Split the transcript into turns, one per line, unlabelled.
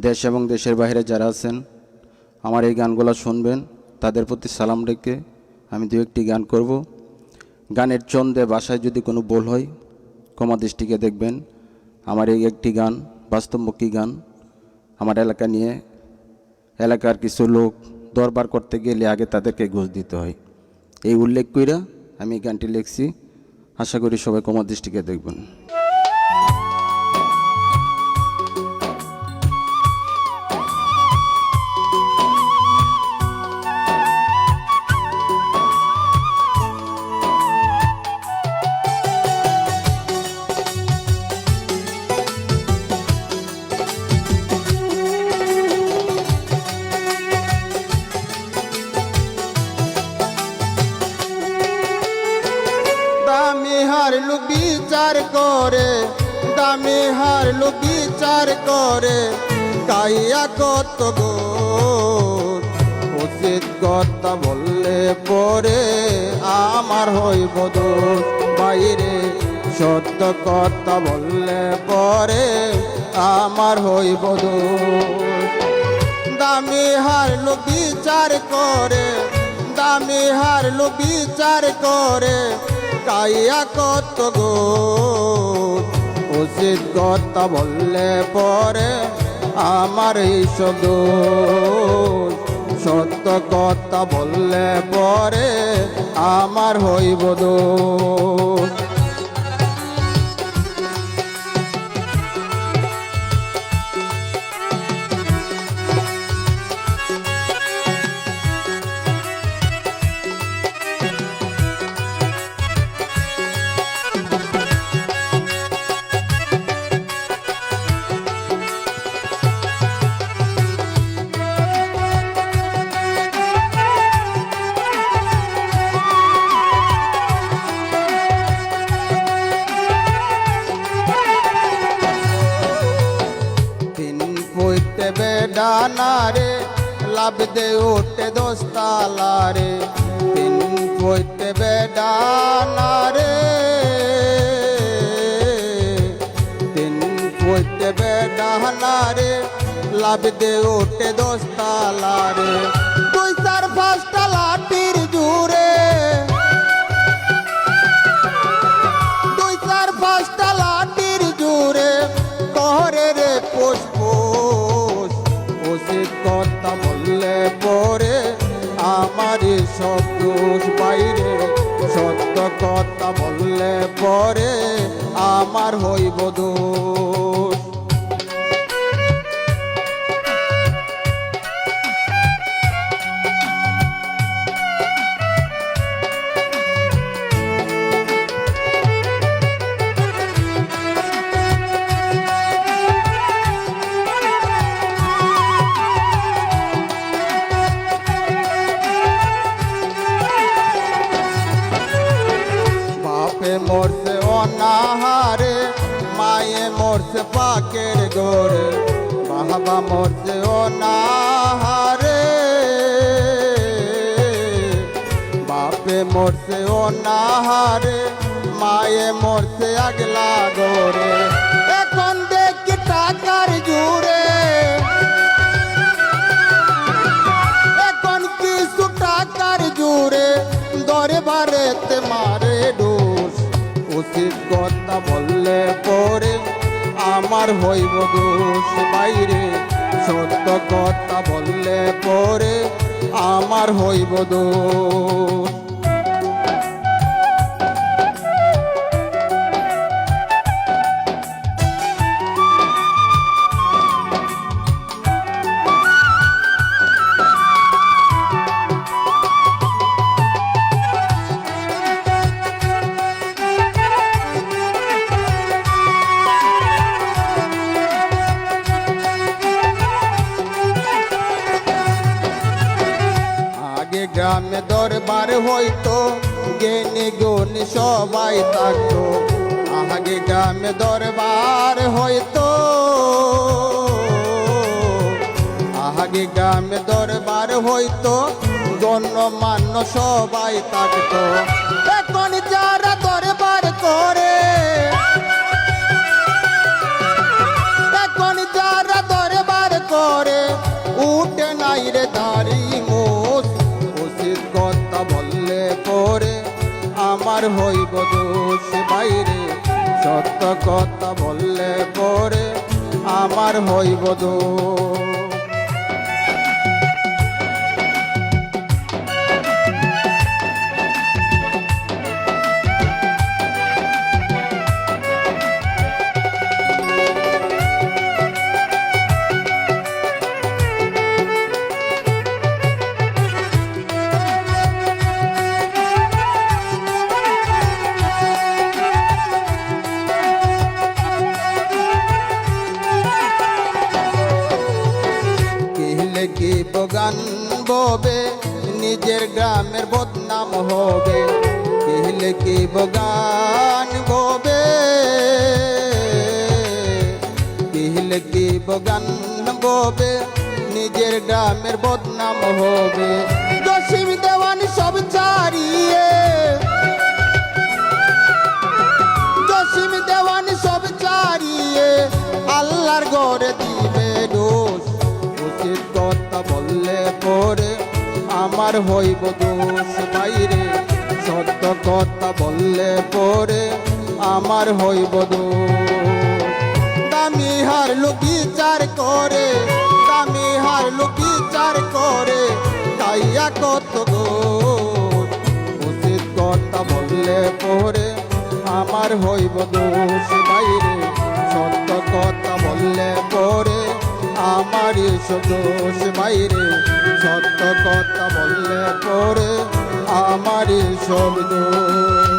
দেশ এবং দেশের বাইরে যারা আছেন আমার এই গানগুলো শুনবেন, তাদের প্রতি সালাম রেখে আমি দু একটি গান করব। গানের ছন্দে ভাষায় যদি কোনো ভুল হয় ক্ষমা দৃষ্টিকে দেখবেন। আমার এই একটি গান বাস্তবমুখী গান। আমার এলাকা নিয়ে এলাকার কিছু লোক দরবার করতে গেলে আগে তাদেরকে ঘুষ দিতে হয়, এই উল্লেখ কইরা আমি এই গানটি লিখছি। আশা করি সবাই ক্ষমা দৃষ্টিকে দেখবেন।
দামি হারলু বিচার করে, দামি হারলু বিচার করে, কাইয়া কত গো উচিত কথা বললে পরে আমার হইব দোষ। বাইরে সত্য কথা বললে পরে আমার হইব দোষ। দামি হারলু বিচার করে, দামি হারলু বিচার করে, কাইয়া কত গো উচিত কথা বললে পরে আমার এইসব দোষ। সত্য কথা বললে পরে আমার হইব দোষ। বেডানারে লাভ দে উঠে দোস্তালারে, তিন পইতে বেডানারে, তিন পইতে বেডানারে লাভ দে উঠে দোস্তালারে। দুই চার পাঁচটা লাঠির জুড়ে, দুই চার পাঁচটা লাঠির জুড়ে করে রে পুষ্প। উচিত কথা বললে পরে আমার সব দোষ। বাইরে সত্য কথা বললে পরে আমার হইব দোষ। মরছে অনাহারে, মায়ে মরছে পাকের গোরে, বাবা মরছে অনাহারে, বাপে মরছে অনাহারে, মায়ে মরছে আগলা গোরে। এখন দেখি টাকার জুড়ে, এখন কিছু টাকার জুড়ে দরবারেতে মারে দোষ। উচিত কথা বললে পরে আমার হইব দোষ। বাইরে সত্য কথা বললে পরে আমার হইব দোষ। গ্রামে দরবার হইতো, জ্ঞানী গুণী সবাই থাকতো। আগে গ্রামে দরবার হইতো, আগে গ্রামে দরবার হইতো, গণ্যমান্য সবাই থাকতো। এখন যারা দরবার করে, এখন যারা দরবার বাইরে দাড়ি মোষ উচিত কথা বললে পরে আমার হইব দোষ বাইরে সত্য কথা বললে পরে আমার হইব দোষ কি বগান ববে নিজের গ্রামের বদনাম হবে কিহলে কি বগান ববে কিহলে কি বগান ববে নিজের গ্রামের বদনাম হবে জসিম দেওয়ান সব ছাড়িয়ে জসিম দেওয়ান সব ছাড়িয়ে আল্লাহর ঘরে দিবে দোষ উচিত কথা বললে পরে আমার হইব দোষ বাইরে সত্য কথা বললে পরে আমার হইব দোষ দামি হার লুকি চার করে দামি হার লুকি চার করে তাইয়া কত দোষ উচিত কথা বললে পরে আমার হইব দোষ বাইরে সত্য কথা বললে পরে আমার সব দোষ বাইরে সত্য কথা বললে পরে আমার সব দোষ